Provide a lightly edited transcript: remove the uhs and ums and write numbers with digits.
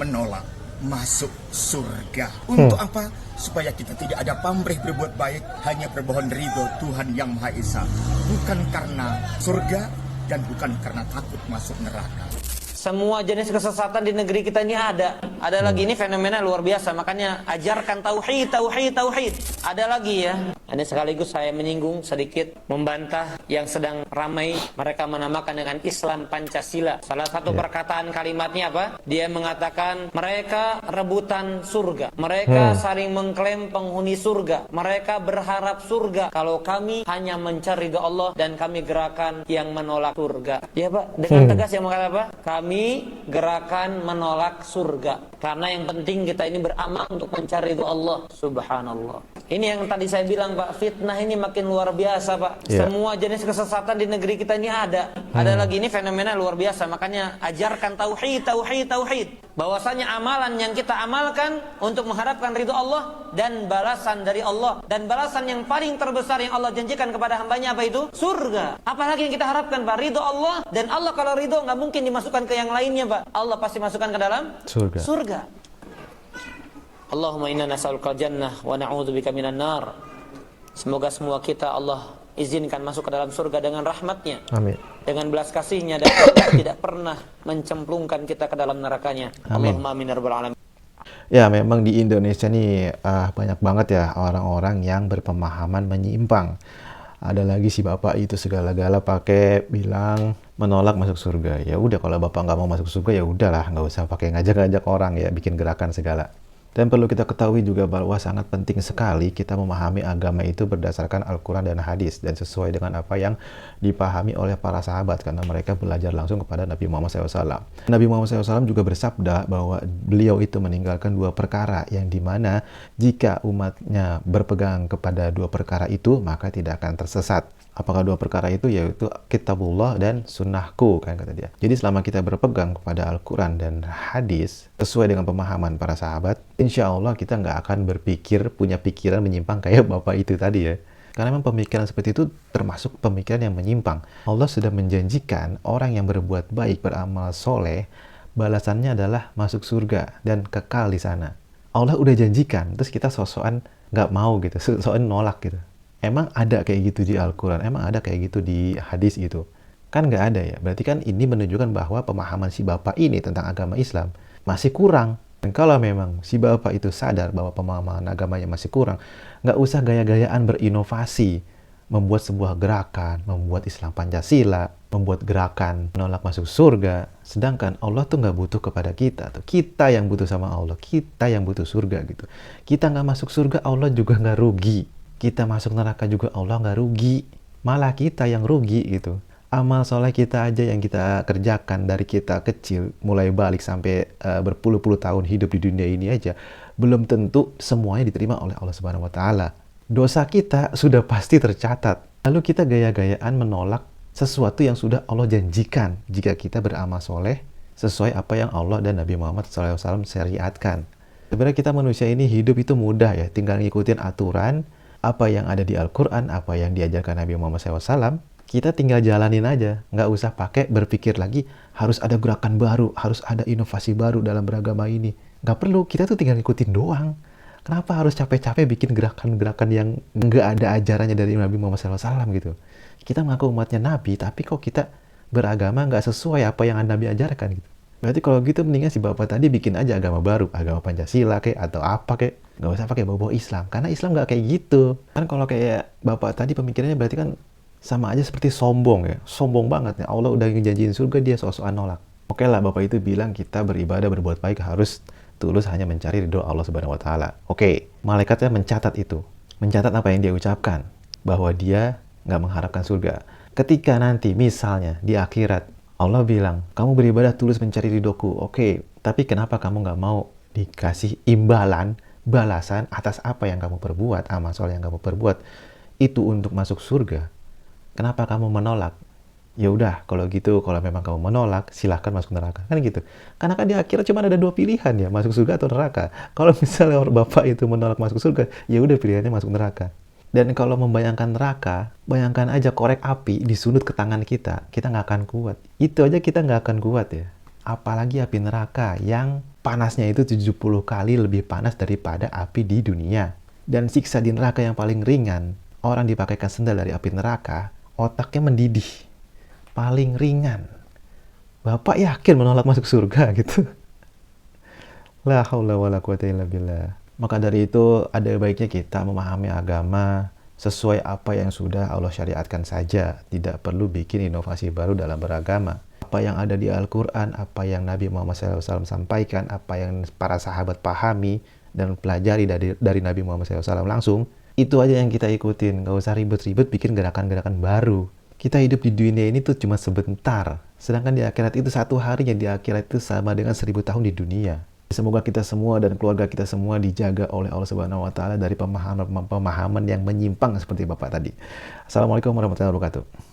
menolak masuk surga. Untuk apa? Supaya kita tidak ada pamrih berbuat baik, hanya bermohon ridho Tuhan Yang Maha Esa. Bukan karena surga dan bukan karena takut masuk neraka. Semua jenis kesesatan di negeri kita ini ada. Ada lagi, ini fenomena luar biasa. Makanya ajarkan tauhid, tauhid, tauhid. Ada lagi ya. Ini sekaligus saya menyinggung sedikit, membantah yang sedang ramai mereka menamakan dengan Islam Pancasila. Salah satu perkataan kalimatnya apa? Dia mengatakan mereka rebutan surga. Mereka saling mengklaim penghuni surga. Mereka berharap surga. Kalau kami hanya mencari ridha Allah dan kami gerakan yang menolak surga. Ya Pak, dengan tegas yang mengatakan apa? Kami gerakan menolak surga. Karena yang penting kita ini beramal untuk mencari ridha Allah. Subhanallah. Ini yang tadi saya bilang Pak, fitnah ini makin luar biasa Pak. Semua jenis kesesatan di negeri kita ini ada. Ada lagi, ini fenomena luar biasa. Makanya ajarkan tauhid, tauhid, tauhid. Bahwasanya amalan yang kita amalkan untuk mengharapkan ridha Allah dan balasan dari Allah. Dan balasan yang paling terbesar yang Allah janjikan kepada hambanya apa itu? Surga. Apalagi yang kita harapkan Pak? Ridha Allah. Dan Allah kalau ridha nggak mungkin dimasukkan ke yang lainnya Pak. Allah pasti masukkan ke dalam surga. Allahumma inna nas'aluka jannah wa na'udzubika minan nar. Semoga semua kita Allah izinkan masuk ke dalam surga dengan rahmatnya. Amin. Dengan belas kasihnya dan Allah tidak pernah mencemplungkan kita ke dalam nerakanya. Allahumma amin ya rabbal alamin. Ya, memang di Indonesia nih banyak banget ya orang-orang yang berpemahaman menyimpang. Ada lagi si bapak itu segala-gala pakai bilang menolak masuk surga. Ya udah, kalau bapak nggak mau masuk surga ya udahlah, nggak usah pakai ngajak-ngajak orang ya, bikin gerakan segala. Dan perlu kita ketahui juga bahwa sangat penting sekali kita memahami agama itu berdasarkan Al-Quran dan hadis dan sesuai dengan apa yang dipahami oleh para sahabat, karena mereka belajar langsung kepada Nabi Muhammad SAW. Nabi Muhammad SAW juga bersabda bahwa beliau itu meninggalkan dua perkara yang dimana jika umatnya berpegang kepada dua perkara itu maka tidak akan tersesat. Apakah dua perkara itu? Yaitu kitabullah dan sunnahku, kan kata dia. Jadi selama kita berpegang kepada Al-Quran dan hadis sesuai dengan pemahaman para sahabat, insya Allah kita nggak akan punya pikiran menyimpang kayak bapak itu tadi ya. Karena memang pemikiran seperti itu termasuk pemikiran yang menyimpang. Allah sudah menjanjikan orang yang berbuat baik, beramal soleh, balasannya adalah masuk surga dan kekal di sana. Allah udah janjikan, terus kita sok-sokan nggak mau gitu, sok-sokan nolak gitu. Emang ada kayak gitu di Al-Quran? Emang ada kayak gitu di hadis gitu? Kan nggak ada ya. Berarti kan ini menunjukkan bahwa pemahaman si bapak ini tentang agama Islam masih kurang. Dan kalau memang si bapak itu sadar bahwa pemahaman agamanya masih kurang, nggak usah gaya-gayaan berinovasi, membuat sebuah gerakan, membuat Islam Pancasila, membuat gerakan menolak masuk surga. Sedangkan Allah tuh nggak butuh kepada kita. Tuh. Kita yang butuh sama Allah. Kita yang butuh surga gitu. Kita nggak masuk surga, Allah juga nggak rugi. Kita masuk neraka juga Allah nggak rugi, malah kita yang rugi gitu. Amal soleh kita aja yang kita kerjakan dari kita kecil, mulai balik sampai berpuluh-puluh tahun hidup di dunia ini aja, belum tentu semuanya diterima oleh Allah Subhanahu Wa Taala. Dosa kita sudah pasti tercatat. Lalu kita gaya-gayaan menolak sesuatu yang sudah Allah janjikan jika kita beramal soleh sesuai apa yang Allah dan Nabi Muhammad SAW syariatkan. Sebenarnya kita manusia ini hidup itu mudah ya, tinggal ngikutin aturan apa yang ada di Al-Quran, apa yang diajarkan Nabi Muhammad SAW, kita tinggal jalanin aja. Nggak usah pakai berpikir lagi, harus ada gerakan baru, harus ada inovasi baru dalam beragama ini. Nggak perlu, kita tuh tinggal ngikutin doang. Kenapa harus capek-capek bikin gerakan-gerakan yang nggak ada ajarannya dari Nabi Muhammad SAW gitu? Kita mengaku umatnya Nabi, tapi kok kita beragama nggak sesuai apa yang Nabi ajarkan gitu. Berarti kalau gitu mendingan si bapak tadi bikin aja agama baru, agama Pancasila kayak atau apa kayak, nggak usah pakai bawa Islam, karena Islam nggak kayak gitu. Kan kalau kayak bapak tadi pemikirannya berarti kan sama aja seperti sombong ya, sombong banget ya. Allah udah ngejanjiin surga, dia sok-sokan nolak. Oke lah, bapak itu bilang kita beribadah berbuat baik harus tulus hanya mencari ridho Allah Subhanahu Wa Taala. Oke, malaikatnya mencatat itu, mencatat apa yang dia ucapkan, bahwa dia nggak mengharapkan surga. Ketika nanti misalnya di akhirat Allah bilang, kamu beribadah tulus mencari ridhoku. Oke, tapi kenapa kamu nggak mau dikasih imbalan, balasan atas apa yang kamu perbuat, amal soleh yang kamu perbuat, itu untuk masuk surga? Kenapa kamu menolak? Ya udah, kalau gitu, kalau memang kamu menolak, silahkan masuk neraka. Kan gitu. Karena kan di akhirat cuma ada dua pilihan ya, masuk surga atau neraka. Kalau misalnya bapak itu menolak masuk surga, ya udah pilihannya masuk neraka. Dan kalau membayangkan neraka, bayangkan aja korek api disunut ke tangan kita nggak akan kuat. Itu aja kita nggak akan kuat ya. Apalagi api neraka yang panasnya itu 70 kali lebih panas daripada api di dunia. Dan siksa di neraka yang paling ringan, orang dipakaikan sendal dari api neraka, otaknya mendidih. Paling ringan. Bapak yakin menolak masuk surga gitu? La haula wala quwata illa billah. Maka dari itu ada baiknya kita memahami agama sesuai apa yang sudah Allah syariatkan saja. Tidak perlu bikin inovasi baru dalam beragama. Apa yang ada di Al-Quran, apa yang Nabi Muhammad SAW sampaikan, apa yang para sahabat pahami dan pelajari dari Nabi Muhammad SAW langsung, itu aja yang kita ikutin. Gak usah ribet-ribet bikin gerakan-gerakan baru. Kita hidup di dunia ini tuh cuma sebentar. Sedangkan di akhirat itu satu harinya di akhirat itu sama dengan 1000 tahun di dunia. Semoga kita semua dan keluarga kita semua dijaga oleh Allah Subhanahu wa taala dari pemahaman yang menyimpang seperti Bapak tadi. Assalamualaikum warahmatullahi wabarakatuh.